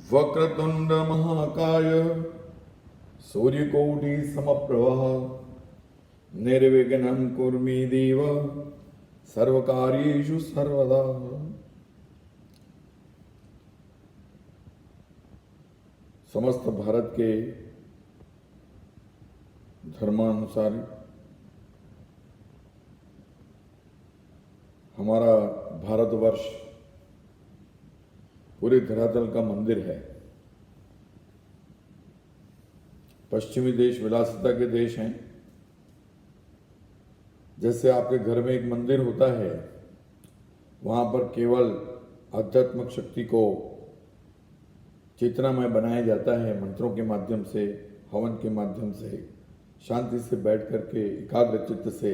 वक्रतुंड महाकाय सूर्यकोटि समप्रभः निर्विघ्नं कुर्मी देव सर्वकार्येषु सर्वदा। समस्त भारत के धर्मानुसार हमारा भारतवर्ष पूरे धरातल का मंदिर है। पश्चिमी देश विलासिता के देश हैं। जैसे आपके घर में एक मंदिर होता है, वहां पर केवल आध्यात्मिक शक्ति को चेतनामय बनाया जाता है, मंत्रों के माध्यम से, हवन के माध्यम से, शांति से बैठ करके एकाग्र चित्त से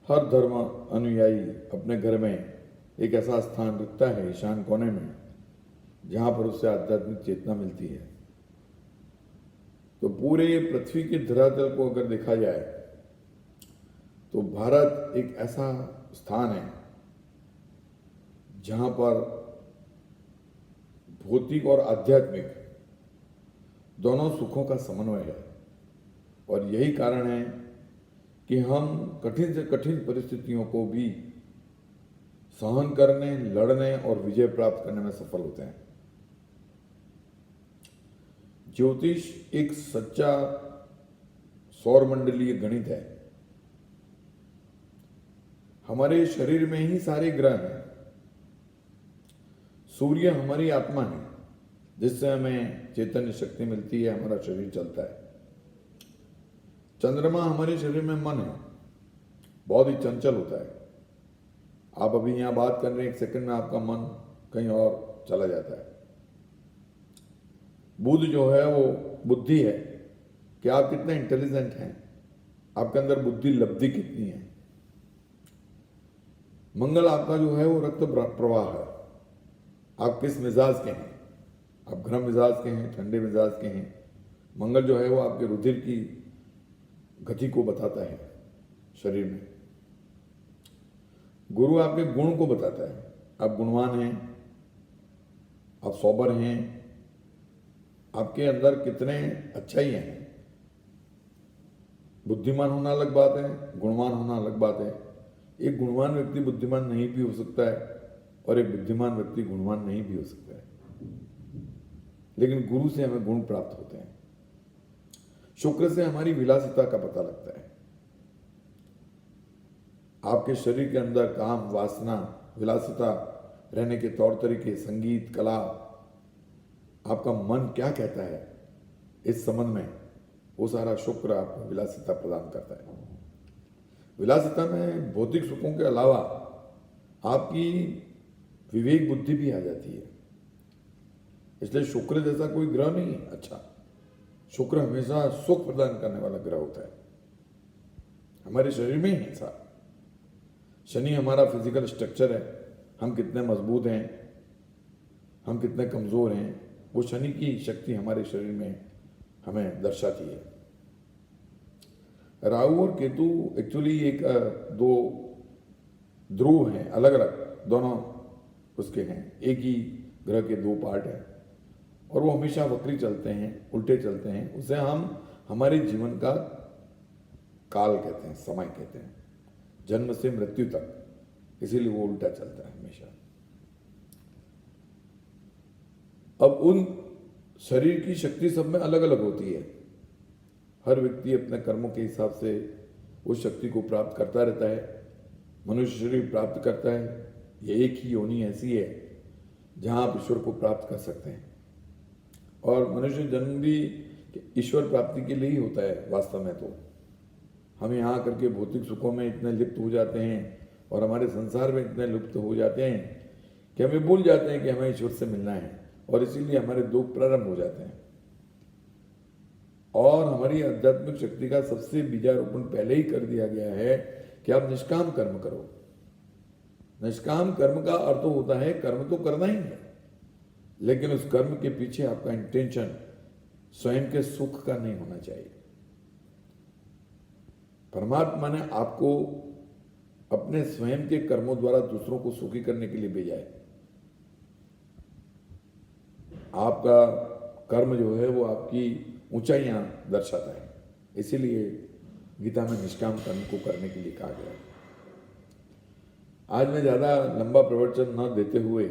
हर धर्म अनुयायी अपने घर में एक ऐसा स्थान रखता है ईशान कोने में, जहां पर उससे आध्यात्मिक चेतना मिलती है। तो पूरे पृथ्वी के धरातल को अगर देखा जाए तो भारत एक ऐसा स्थान है जहां पर भौतिक और आध्यात्मिक दोनों सुखों का समन्वय है। और यही कारण है कि हम कठिन से कठिन परिस्थितियों को भी सहन करने, लड़ने और विजय प्राप्त करने में सफल होते हैं। ज्योतिष एक सच्चा सौरमंडलीय गणित है। हमारे शरीर में ही सारे ग्रह हैं। सूर्य हमारी आत्मा है, जिससे हमें चैतन्य शक्ति मिलती है, हमारा शरीर चलता है। चंद्रमा हमारे शरीर में मन है, बहुत ही चंचल होता है। आप अभी यहां बात कर रहे हैं, एक सेकंड में आपका मन कहीं और चला जाता है। बुध जो है वो बुद्धि है कि आप कितने इंटेलिजेंट हैं, आपके अंदर बुद्धि लब्धि कितनी है। मंगल आपका जो है वो रक्त प्रवाह है, आप किस मिजाज के हैं, आप गर्म मिजाज के हैं, ठंडे मिजाज के हैं। मंगल जो है वो आपके रुधिर की गति को बताता है शरीर में। गुरु आपके गुण को बताता है, आप गुणवान हैं, आप सोबर हैं, आपके अंदर कितने अच्छाई हैं। बुद्धिमान होना अलग बात है, गुणवान होना अलग बात है। एक गुणवान व्यक्ति बुद्धिमान नहीं भी हो सकता है और एक बुद्धिमान व्यक्ति गुणवान नहीं भी हो सकता है, लेकिन गुरु से हमें गुण प्राप्त होते हैं। शुक्र से हमारी विलासिता का पता लगता है। आपके शरीर के अंदर काम, वासना, विलासिता, रहने के तौर तरीके, संगीत, कला, आपका मन क्या कहता है, इस संबंध में वो सारा शुक्र आपको विलासिता प्रदान करता है। विलासिता में भौतिक सुखों के अलावा आपकी विवेक बुद्धि भी आ जाती है। इसलिए शुक्र जैसा कोई ग्रह नहीं है अच्छा। शुक्र हमेशा सुख प्रदान करने वाला ग्रह होता है, हमारे शरीर में ही ऐसा। शनि हमारा फिजिकल स्ट्रक्चर है, हम कितने मजबूत हैं, हम कितने कमजोर हैं, वो शनि की शक्ति हमारे शरीर में हमें दर्शाती है। राहु और केतु एक्चुअली एक दो ध्रुव हैं, अलग अलग दोनों उसके हैं, एक ही ग्रह के दो पार्ट हैं और वो हमेशा वक्री चलते हैं, उल्टे चलते हैं। उसे हम हमारे जीवन का काल कहते हैं, समय कहते हैं, जन्म से मृत्यु तक, इसीलिए वो उल्टा चलता है हमेशा। अब उन शरीर की शक्ति सब में अलग अलग होती है। हर व्यक्ति अपने कर्मों के हिसाब से उस शक्ति को प्राप्त करता रहता है। मनुष्य शरीर प्राप्त करता है, ये एक ही योनि ऐसी है जहां आप ईश्वर को प्राप्त कर सकते हैं। और मनुष्य जन्म भी ईश्वर प्राप्ति के लिए ही होता है वास्तव में। तो हम यहाँ करके भौतिक सुखों में इतने लिप्त हो जाते हैं और हमारे संसार में इतने लुप्त हो जाते हैं कि हमें भूल जाते हैं कि हमें ईश्वर से मिलना है, और इसीलिए हमारे दुख प्रारंभ हो जाते हैं। और हमारी आध्यात्मिक शक्ति का सबसे बीजारोपण पहले ही कर दिया गया है कि आप निष्काम कर्म करो। निष्काम कर्म का अर्थ होता है कर्म तो करना ही है, लेकिन उस कर्म के पीछे आपका इंटेंशन स्वयं के सुख का नहीं होना चाहिए। परमात्मा ने आपको अपने स्वयं के कर्मों द्वारा दूसरों को सुखी करने के लिए भेजा है। आपका कर्म जो है वो आपकी ऊंचाइयां दर्शाता है। इसीलिए गीता में निष्काम कर्म को करने के लिए कहा गया है। आज मैं ज़्यादा लंबा प्रवचन न देते हुए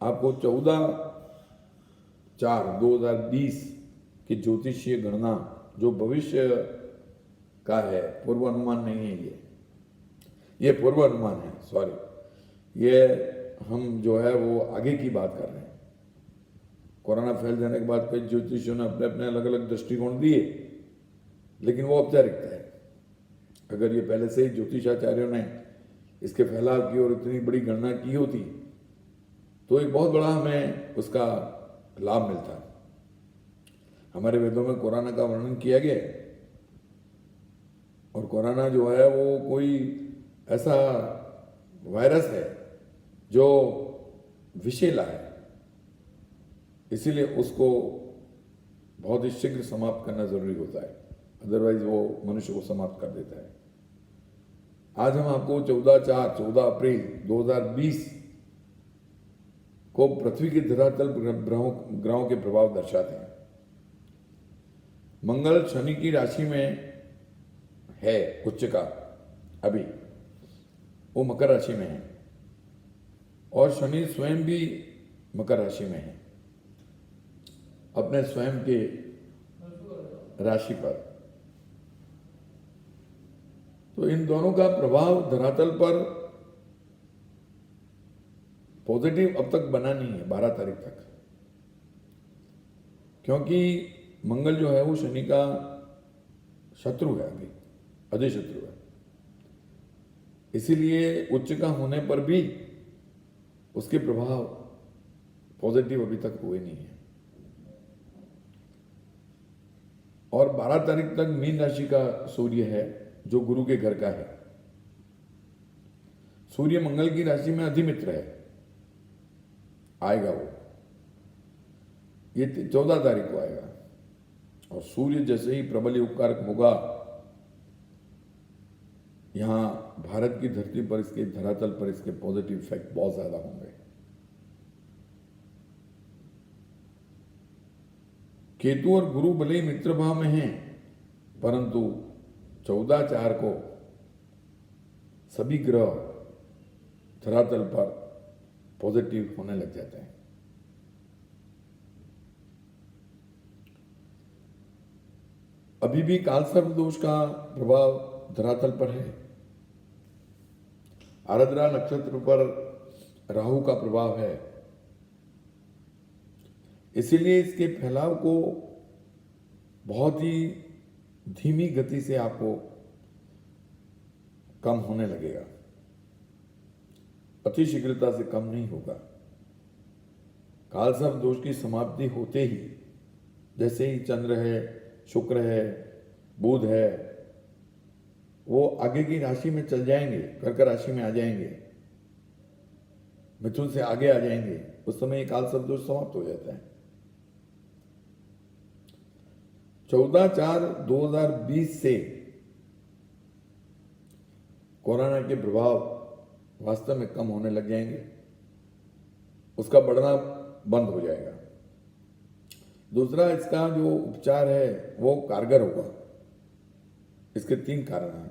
आपको 14/4/2020 की ज्योतिषीय गणना, जो भविष्य का है, पूर्व अनुमान नहीं है, ये पूर्व अनुमान है, सॉरी, ये हम जो है वो आगे की बात कर रहे हैं। कोरोना फैल जाने के बाद कई ज्योतिषियों ने अपने अपने अलग अलग दृष्टिकोण दिए, लेकिन वो औपचारिकता है। अगर ये पहले से ही ज्योतिषाचार्यों ने इसके फैलाव की और इतनी बड़ी गणना की होती तो एक बहुत बड़ा हमें उसका लाभ मिलता। हमारे वेदों में कोरोना का वर्णन किया गया है, और कोरोना जो है वो कोई ऐसा वायरस है जो विषैला है, इसीलिए उसको बहुत ही शीघ्र समाप्त करना जरूरी होता है, अदरवाइज वो मनुष्य को समाप्त कर देता है। आज हम आपको 14 अप्रैल 2020 को पृथ्वी के धरातल ग्रहों के प्रभाव दर्शाते हैं। मंगल शनि की राशि में है, उच्च का, अभी वो मकर राशि में है, और शनि स्वयं भी मकर राशि में है, अपने स्वयं के राशि पर। तो इन दोनों का प्रभाव धरातल पर पॉजिटिव अब तक बना नहीं है 12 तारीख तक, क्योंकि मंगल जो है वो शनि का शत्रु है, अभी अधिशत्रु है। इसीलिए उच्च का होने पर भी उसके प्रभाव पॉजिटिव अभी तक हुए नहीं है। और 12 तारीख तक मीन राशि का सूर्य है, जो गुरु के घर का है। सूर्य मंगल की राशि में अधिमित्र है, आएगा वो, ये 14 तारीख को आएगा। और सूर्य जैसे ही प्रबल उपकारक होगा, यहां भारत की धरती पर, इसके धरातल पर इसके पॉजिटिव इफेक्ट बहुत ज्यादा होंगे। केतु और गुरु भले ही मित्र भाव में हैं, परंतु 14/4 को सभी ग्रह धरातल पर पॉजिटिव होने लग जाते हैं। अभी भी कालसर्प दोष का प्रभाव धरातल पर है। आरद्रा नक्षत्र पर राहु का प्रभाव है, इसीलिए इसके फैलाव को बहुत ही धीमी गति से आपको कम होने लगेगा, अति शीघ्रता से कम नहीं होगा। कालसर्प दोष की समाप्ति होते ही, जैसे ही चंद्र है, शुक्र है, बुध है, वो आगे की राशि में चल जाएंगे, कर्क राशि में आ जाएंगे, मिथुन से आगे आ जाएंगे, उस समय ये कालसर्प दोष समाप्त हो जाता है। 14/4/2020 से कोरोना के प्रभाव वास्तव में कम होने लग जाएंगे, उसका बढ़ना बंद हो जाएगा। दूसरा, इसका जो उपचार है वो कारगर होगा। इसके 3 कारण हैं।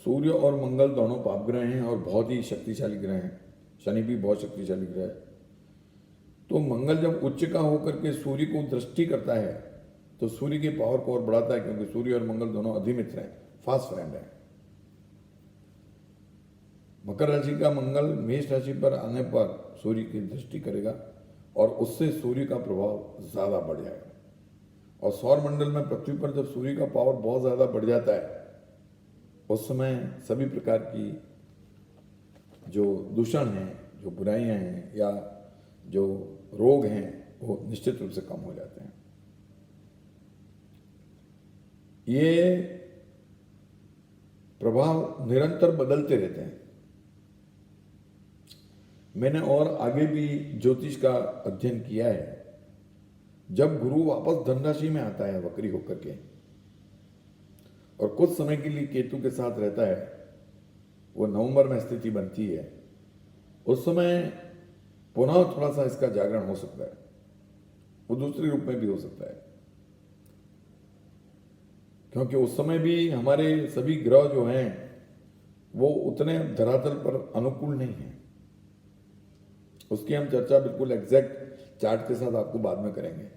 सूर्य और मंगल दोनों पाप ग्रह हैं और बहुत ही शक्तिशाली ग्रह हैं। शनि भी बहुत शक्तिशाली ग्रह है। तो मंगल जब उच्च का होकर के सूर्य को दृष्टि करता है तो सूर्य की पावर को और बढ़ाता है, क्योंकि सूर्य और मंगल दोनों अधिमित्र हैं, फास्ट फ्रेंड हैं। मकर राशि का मंगल मेष राशि पर आने पर सूर्य की दृष्टि करेगा और उससे सूर्य का प्रभाव ज्यादा बढ़ जाएगा। और सौर मंडल में पृथ्वी पर जब सूर्य का पावर बहुत ज्यादा बढ़ जाता है, उस समय सभी प्रकार की जो दूषण हैं, जो बुराइयां हैं या जो रोग हैं, वो निश्चित रूप से कम हो जाते हैं। ये प्रभाव निरंतर बदलते रहते हैं। मैंने और आगे भी ज्योतिष का अध्ययन किया है। जब गुरु वापस धनराशि में आता है वक्री होकर के और कुछ समय के लिए केतु के साथ रहता है, वो नवंबर में स्थिति बनती है, उस समय पुनः थोड़ा सा इसका जागरण हो सकता है, वो दूसरे रूप में भी हो सकता है, क्योंकि उस समय भी हमारे सभी ग्रह जो हैं वो उतने धरातल पर अनुकूल नहीं है। उसकी हम चर्चा बिल्कुल एग्जैक्ट चार्ट के साथ आपको बाद में करेंगे।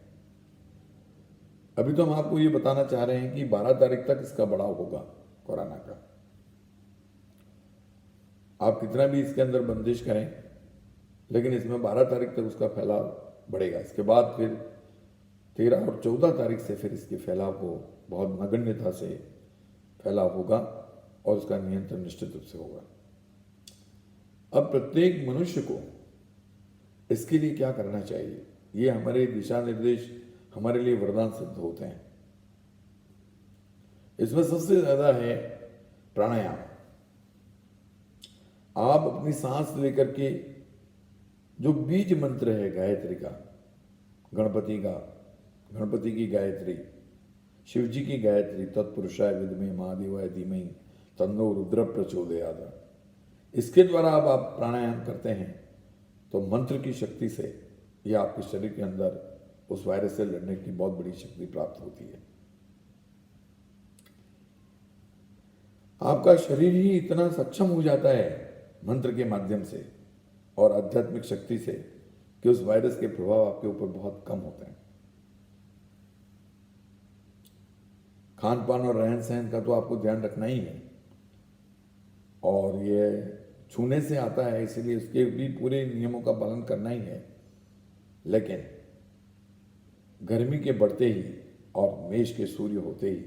अभी तो हम आपको ये बताना चाह रहे हैं कि 12 तारीख तक इसका बढ़ाव होगा कोरोना का। आप कितना भी इसके अंदर बंदिश करें, लेकिन इसमें 12 तारीख तक उसका फैलाव बढ़ेगा। इसके बाद फिर 13 और 14 तारीख से फिर इसके फैलाव को बहुत नगण्यता से फैलाव होगा और उसका नियंत्रण निश्चित रूप से होगा। अब प्रत्येक मनुष्य को इसके लिए क्या करना चाहिए, ये हमारे दिशा निर्देश हमारे लिए वरदान सिद्ध होते हैं। इसमें सबसे ज्यादा है प्राणायाम। आप अपनी सांस लेकर के जो बीज मंत्र है गायत्री का, गणपति की गायत्री, शिव जी की गायत्री, तत्पुरुषाय विद्महे महादेवाय धीमहि तन्नो रुद्र प्रचोदयात्, इसके द्वारा अब आप प्राणायाम करते हैं तो मंत्र की शक्ति से यह आपके शरीर के अंदर उस वायरस से लड़ने की बहुत बड़ी शक्ति प्राप्त होती है। आपका शरीर ही इतना सक्षम हो जाता है मंत्र के माध्यम से और आध्यात्मिक शक्ति से कि उस वायरस के प्रभाव आपके ऊपर बहुत कम होते हैं। खान पान और रहन सहन का तो आपको ध्यान रखना ही है, और ये छूने से आता है इसलिए उसके भी पूरे नियमों का पालन करना ही है। लेकिन गर्मी के बढ़ते ही और मेष के सूर्य होते ही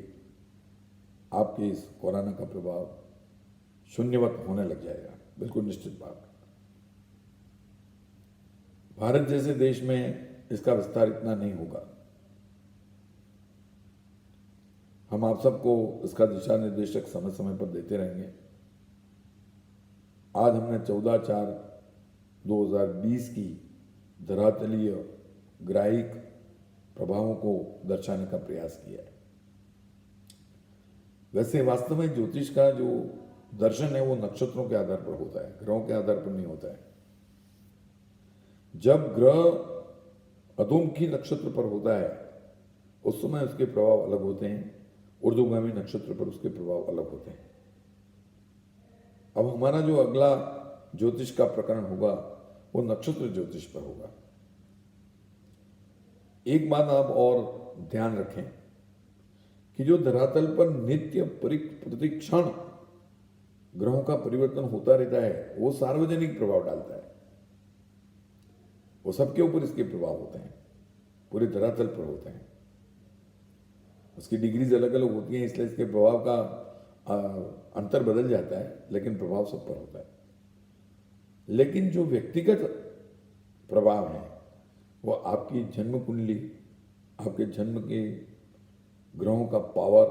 आपके इस कोरोना का प्रभाव शून्यवत होने लग जाएगा, बिल्कुल निश्चित बात। भारत जैसे देश में इसका विस्तार इतना नहीं होगा। हम आप सबको इसका दिशा निर्देशक समय समय पर देते रहेंगे। आज हमने 14/4/2020 की धरातलीय ग्राहिक प्रभावों को दर्शाने का प्रयास किया है। वैसे वास्तव में ज्योतिष का जो दर्शन है वो नक्षत्रों के आधार पर होता है, ग्रहों के आधार पर नहीं होता है। जब ग्रह अधोमुखी नक्षत्र पर होता है उस समय उसके प्रभाव अलग होते हैं, ऊर्ध्वगामी नक्षत्र पर उसके प्रभाव अलग होते हैं। अब हमारा जो अगला ज्योतिष का प्रकरण होगा वो नक्षत्र ज्योतिष पर होगा। एक बात आप और ध्यान रखें कि जो धरातल पर नित्य प्रतिक्षण ग्रहों का परिवर्तन होता रहता है वो सार्वजनिक प्रभाव डालता है। वो सबके ऊपर इसके प्रभाव होते हैं, पूरे धरातल पर होते हैं। उसकी डिग्रीज अलग अलग होती हैं, इसलिए इसके प्रभाव का अंतर बदल जाता है, लेकिन प्रभाव सब पर होता है। लेकिन जो व्यक्तिगत प्रभाव है वो आपकी जन्म कुंडली, आपके जन्म के ग्रहों का पावर,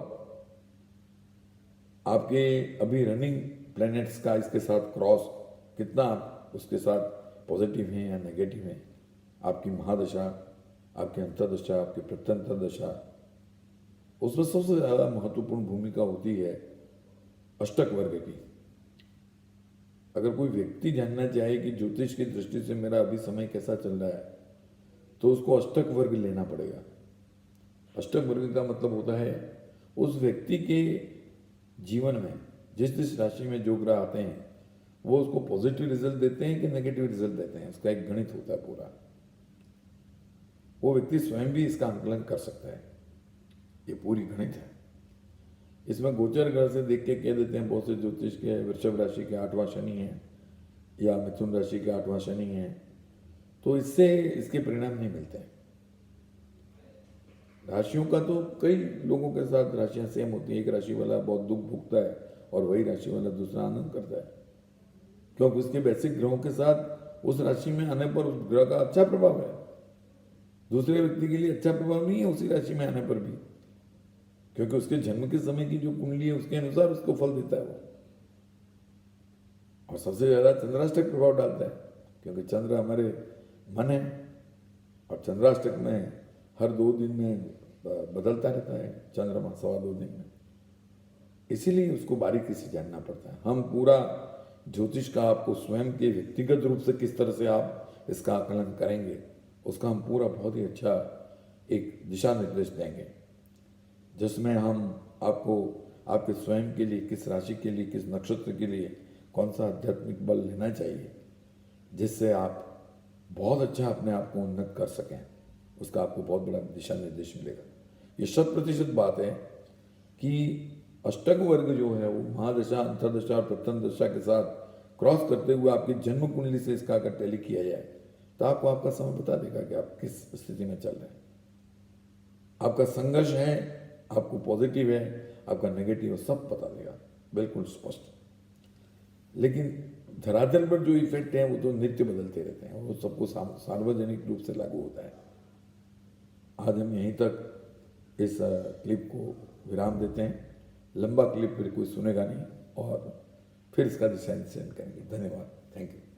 आपके अभी रनिंग प्लैनेट्स का इसके साथ क्रॉस कितना उसके साथ पॉजिटिव हैं या नेगेटिव हैं, आपकी महादशा, आपकी अंतर्दशा, आपकी प्रत्यंतर दशा, उसमें सबसे ज़्यादा महत्वपूर्ण भूमिका होती है अष्टक वर्ग की। अगर कोई व्यक्ति जानना चाहे कि ज्योतिष की दृष्टि से मेरा अभी समय कैसा चल रहा है तो उसको अष्टक वर्ग लेना पड़ेगा। अष्टक वर्ग का मतलब होता है उस व्यक्ति के जीवन में जिस जिस राशि में जो ग्रह आते हैं वो उसको पॉजिटिव रिजल्ट देते हैं कि नेगेटिव रिजल्ट देते हैं, उसका एक गणित होता है पूरा। वो व्यक्ति स्वयं भी इसका आंकलन कर सकता है, ये पूरी गणित है। इसमें गोचर ग्रह से देख के कह देते हैं बहुत से ज्योतिष के वृषभ राशि के 8वां शनि है या मिथुन राशि के 8वां शनि है, तो इससे इसके परिणाम नहीं मिलते हैं। राशियों का तो कई लोगों के साथ राशियां सेम होती हैं। एक राशि वाला बहुत दुख भुगता है और वही राशि वाला दूसरा आनंद करता है, क्योंकि उसके बेसिक ग्रहों के साथ उस राशि में आने पर उस ग्रह का अच्छा प्रभाव है। दूसरे व्यक्ति के लिए अच्छा प्रभाव नहीं है उसी राशि में आने पर भी, क्योंकि उसके जन्म के समय की जो कुंडली है उसके अनुसार उसको फल देता है वो। और सबसे ज्यादा चंद्राष्टक प्रभाव डालता है, क्योंकि चंद्र हमारे मन है और चंद्राष्टक में हर 2 दिन में बदलता रहता है चंद्रमा, 2.25 दिन में। इसीलिए उसको बारीकी से जानना पड़ता है। हम पूरा ज्योतिष का आपको स्वयं के व्यक्तिगत रूप से किस तरह से आप इसका आकलन करेंगे, उसका हम पूरा बहुत ही अच्छा एक दिशा निर्देश देंगे, जिसमें हम आपको आपके स्वयं के लिए, किस राशि के लिए, किस नक्षत्र के लिए कौन सा आध्यात्मिक बल लेना चाहिए, जिससे आप बहुत अच्छा अपने आप को उन्नत कर सकें, उसका आपको बहुत बड़ा दिशा निर्देश मिलेगा। ये 100% बात है कि अष्टक वर्ग जो है वो महादशा, अंतरदशा और प्रथम दशा के साथ क्रॉस करते हुए आपकी जन्म कुंडली से इसका अगर टैली किया जाए तो आपको आपका समय बता देगा कि आप किस स्थिति में चल रहे हैं। आपका संघर्ष है, आपको पॉजिटिव है, आपका नेगेटिव है, सब बता देगा बिल्कुल स्पष्ट। लेकिन धरातल पर जो इफेक्ट है वो तो नित्य बदलते रहते हैं, वो सबको सार्वजनिक रूप से लागू होता है। आज हम यहीं तक इस क्लिप को विराम देते हैं। लंबा क्लिप फिर कोई सुनेगा नहीं और फिर इसका डिसाइड करेंगे। धन्यवाद, थैंक यू।